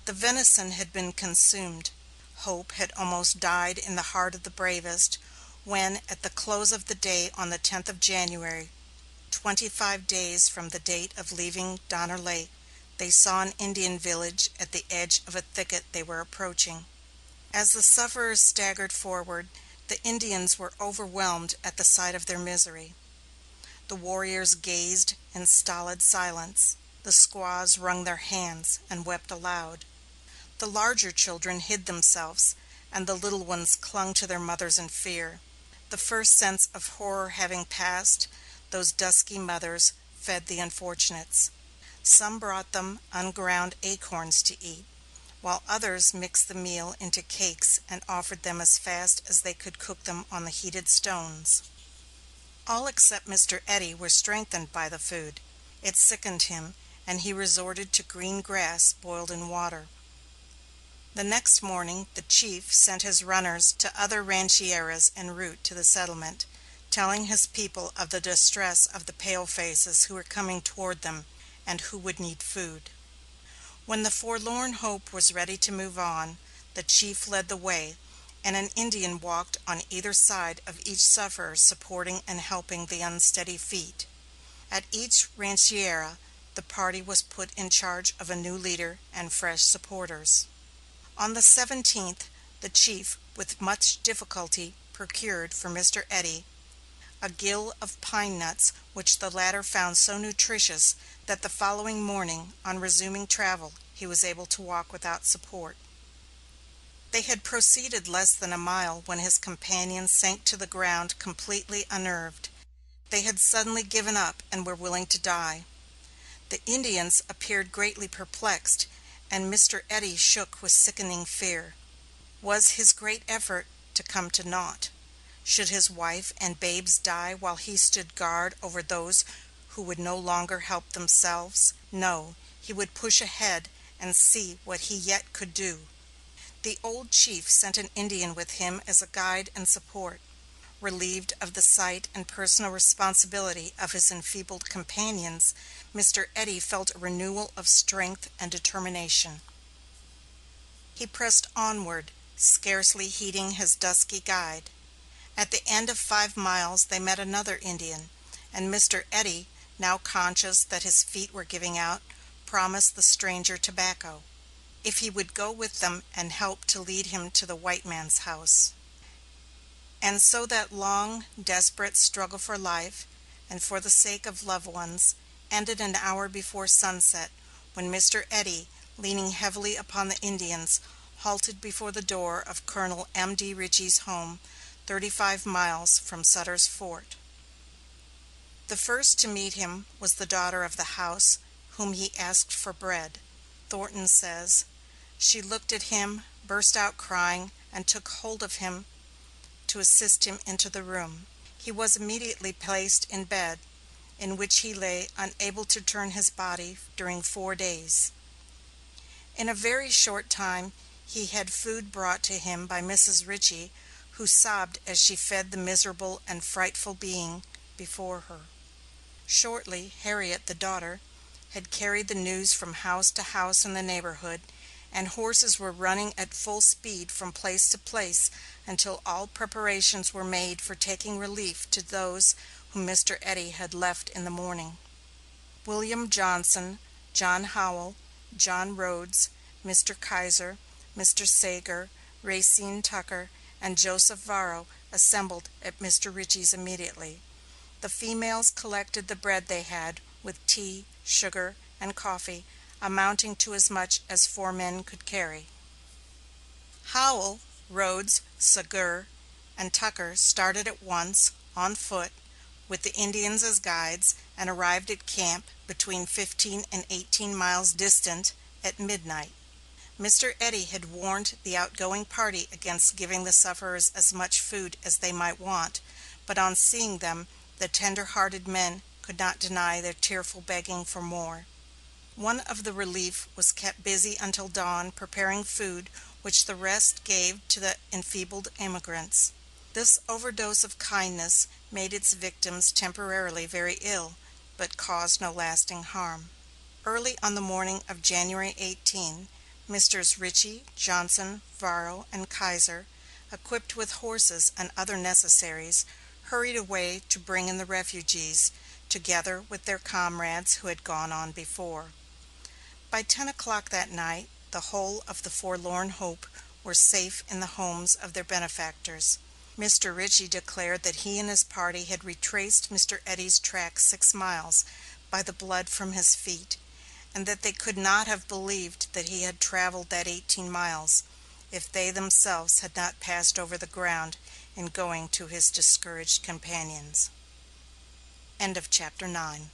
The venison had been consumed. Hope had almost died in the heart of the bravest, when at the close of the day on the 10th of January, 25 days from the date of leaving Donner Lake, they saw an Indian village at the edge of a thicket they were approaching. As the sufferers staggered forward, the Indians were overwhelmed at the sight of their misery. The warriors gazed in stolid silence. The squaws wrung their hands and wept aloud. The larger children hid themselves, and the little ones clung to their mothers in fear. The first sense of horror having passed, those dusky mothers fed the unfortunates. Some brought them unground acorns to eat, while others mixed the meal into cakes and offered them as fast as they could cook them on the heated stones. All except Mr. Eddy were strengthened by the food. It sickened him, and he resorted to green grass boiled in water. The next morning the chief sent his runners to other rancherias en route to the settlement, telling his people of the distress of the palefaces who were coming toward them and who would need food. When the forlorn hope was ready to move on, the chief led the way, and an Indian walked on either side of each sufferer supporting and helping the unsteady feet. At each rancheria the party was put in charge of a new leader and fresh supporters. On the 17th, the chief with much difficulty procured for Mr. Eddy a gill of pine nuts which the latter found so nutritious that the following morning, on resuming travel, he was able to walk without support. They had proceeded less than a mile when his companions sank to the ground completely unnerved. They had suddenly given up and were willing to die. The Indians appeared greatly perplexed, and Mr. Eddy shook with sickening fear. Was his great effort to come to naught? Should his wife and babes die while he stood guard over those who would no longer help themselves? No, he would push ahead and see what he yet could do. The old chief sent an Indian with him as a guide and support. Relieved of the sight and personal responsibility of his enfeebled companions, Mr. Eddy felt a renewal of strength and determination. He pressed onward, scarcely heeding his dusky guide. At the end of 5 miles they met another Indian, and Mr. Eddy, now conscious that his feet were giving out, promised the stranger tobacco, if he would go with them and help to lead him to the white man's house. And so that long, desperate struggle for life, and for the sake of loved ones, ended an hour before sunset, when Mr. Eddy, leaning heavily upon the Indians, halted before the door of Colonel M.D. Ritchie's home, 35 miles from Sutter's Fort. The first to meet him was the daughter of the house, whom he asked for bread. Thornton says, "She looked at him, burst out crying, and took hold of him to assist him into the room. He was immediately placed in bed, in which he lay unable to turn his body during 4 days. In a very short time he had food brought to him by Mrs. Ritchie, who sobbed as she fed the miserable and frightful being before her. Shortly, Harriet, the daughter, had carried the news from house to house in the neighborhood, and horses were running at full speed from place to place until all preparations were made for taking relief to those whom Mr. Eddy had left in the morning. William Johnson, John Howell, John Rhodes, Mr. Kaiser, Mr. Sager, Racine Tucker, and Joseph Varro assembled at Mr. Ritchie's immediately. The females collected the bread they had, with tea, sugar, and coffee, amounting to as much as 4 men could carry. Howell, Rhodes, Sager, and Tucker started at once, on foot, with the Indians as guides, and arrived at camp, between 15 and 18 miles distant, at midnight. Mr. Eddy had warned the outgoing party against giving the sufferers as much food as they might want, but on seeing them, the tender-hearted men could not deny their tearful begging for more. One of the relief was kept busy until dawn preparing food which the rest gave to the enfeebled emigrants. This overdose of kindness made its victims temporarily very ill, but caused no lasting harm. Early on the morning of January 18, Messrs. Ritchie, Johnson, Varro, and Kaiser, equipped with horses and other necessaries, hurried away to bring in the refugees, together with their comrades who had gone on before. By 10 o'clock that night, the whole of the forlorn hope were safe in the homes of their benefactors. Mr. Ritchie declared that he and his party had retraced Mr. Eddy's track 6 miles by the blood from his feet, and that they could not have believed that he had traveled that 18 miles if they themselves had not passed over the ground in going to his discouraged companions. Chapter 10.